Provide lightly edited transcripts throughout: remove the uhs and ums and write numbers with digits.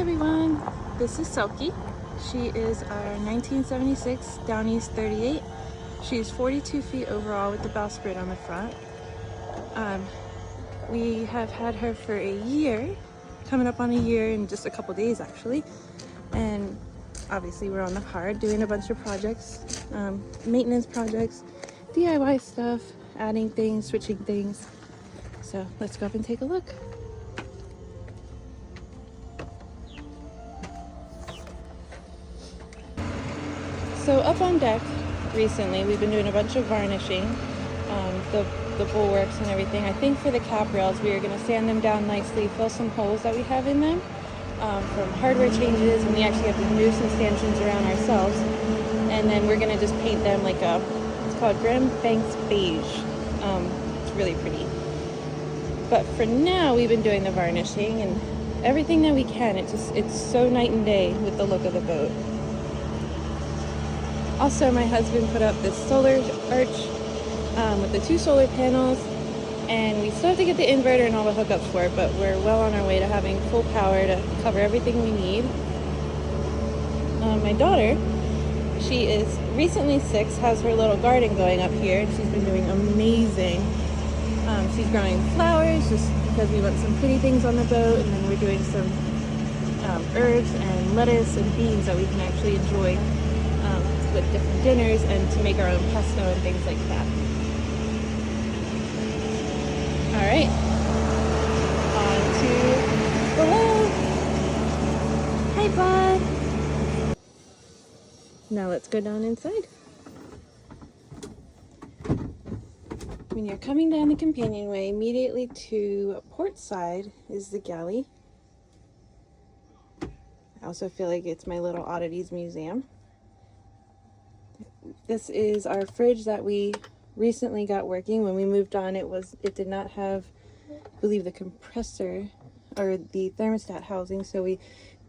everyone, this is Selkie. She is our 1976 Downeast 38. She's 42 feet overall with the bowsprit on the front. We have had her for a year, coming up on a year in just a couple days actually, and obviously we're on the hard doing a bunch of projects, maintenance projects, DIY stuff, adding things, switching things. So let's go up and take a look. So up on deck recently, we've been doing a bunch of varnishing, the bulwarks and everything. I think for the cap rails, we are going to sand them down nicely, fill some holes that we have in them from hardware changes, and we actually have to move some stanchions around ourselves. And then we're going to just paint them like it's called Grand Banks Beige. It's really pretty. But for now, we've been doing the varnishing and everything that we can. It's so night and day with the look of the boat. Also, my husband put up this solar arch with the 2 solar panels, and we still have to get the inverter and all the hookups for it, but we're well on our way to having full power to cover everything we need. My daughter, she is recently 6, has her little garden going up here, and she's been doing amazing. She's growing flowers just because we want some pretty things on the boat, and then we're doing some herbs and lettuce and beans that we can actually enjoy with different dinners and to make our own pesto and things like that. All right, on to below. Hi, bud. Now let's go down inside. When you're coming down the companionway, immediately to port side is the galley. I also feel like it's my little oddities museum. This is our fridge that we recently got working. When we moved on, it did not have, I believe, the compressor or the thermostat housing, so we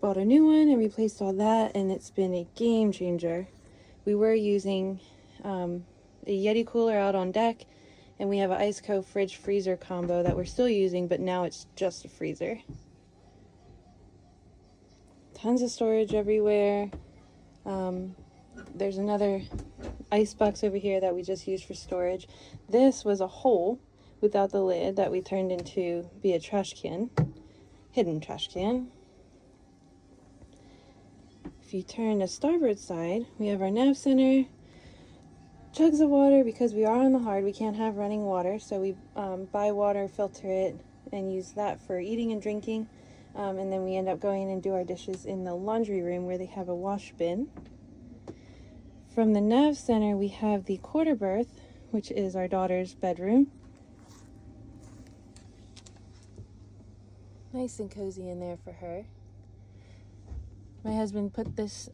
bought a new one and replaced all that, and it's been a game changer. We were using a Yeti cooler out on deck, and we have an Iceco fridge freezer combo that we're still using, but now it's just a freezer. Tons of storage everywhere. There's another ice box over here that we just used for storage. This was a hole without the lid that we turned into be a trash can, hidden trash can. If you turn to starboard side, we have our nav center, jugs of water because we are on the hard. We can't have running water, so we buy water, filter it, and use that for eating and drinking. And then we end up going and do our dishes in the laundry room where they have a wash bin. From the nav center, we have the quarter berth, which is our daughter's bedroom. Nice and cozy in there for her. My husband put this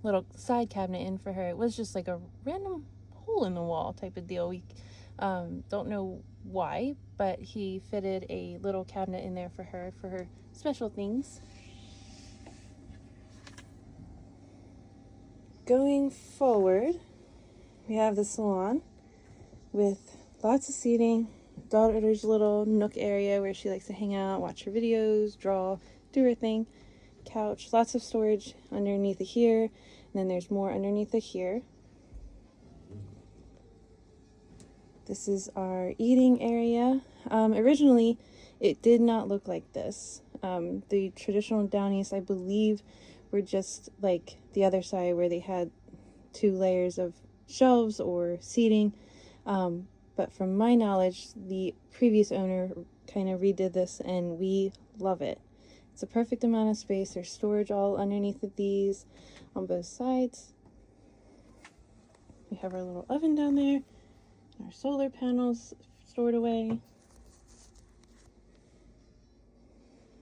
little side cabinet in for her. It was just like a random hole in the wall type of deal. We don't know why, but he fitted a little cabinet in there for her special things. Going forward, we have the salon with lots of seating, daughter's little nook area where she likes to hang out, watch her videos, draw, do her thing, couch, lots of storage underneath it here, and then there's more underneath it here. This is our eating area. Originally, it did not look like this. The traditional Downeast, I believe, were just like the other side where they had 2 layers of shelves or seating. But from my knowledge, the previous owner kind of redid this and we love it. It's a perfect amount of space. There's storage all underneath of these on both sides. We have our little oven down there, our solar panels stored away.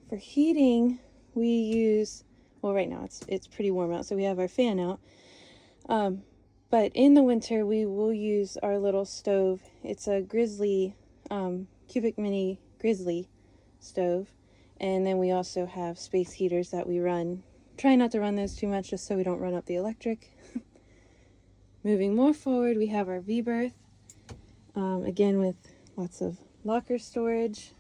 For heating, we use, well, right now it's pretty warm out, so we have our fan out. But in the winter, we will use our little stove. It's a Grizzly, cubic mini Grizzly stove. And then we also have space heaters that we run. Try not to run those too much just so we don't run up the electric. Moving more forward, we have our V-berth. Again, with lots of locker storage.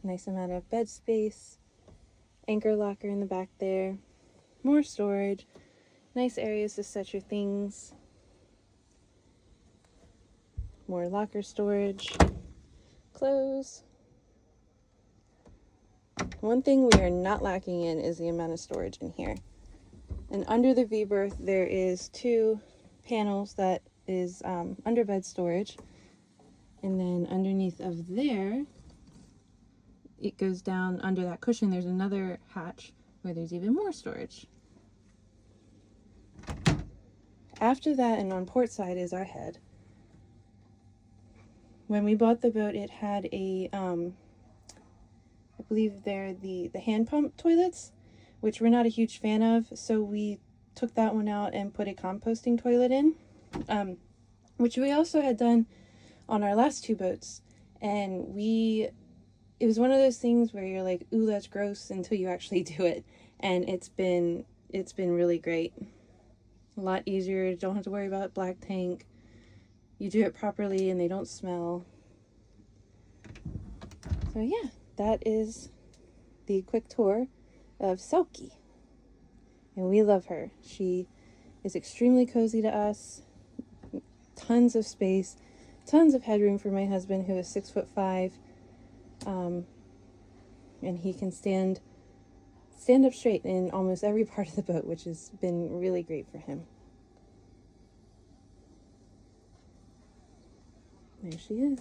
Nice amount of bed space, anchor locker in the back there, more storage, nice areas to set your things, more locker storage, clothes. One thing we are not lacking in is the amount of storage in here. And under the V-berth there is 2 panels that is under bed storage, and then underneath of there it goes down under that cushion. There's another hatch where there's even more storage. After that, and on port side, is our head. When we bought the boat, it had a I believe they're the hand pump toilets, which we're not a huge fan of, so we took that one out and put a composting toilet in, which we also had done on our last 2 boats. And it was one of those things where you're like, ooh, that's gross, until you actually do it. And it's been really great. A lot easier. You don't have to worry about black tank. You do it properly and they don't smell. So yeah, that is the quick tour of Selkie. And we love her. She is extremely cozy to us. Tons of space, tons of headroom for my husband, who is 6'5". And he can stand up straight in almost every part of the boat, which has been really great for him. There she is.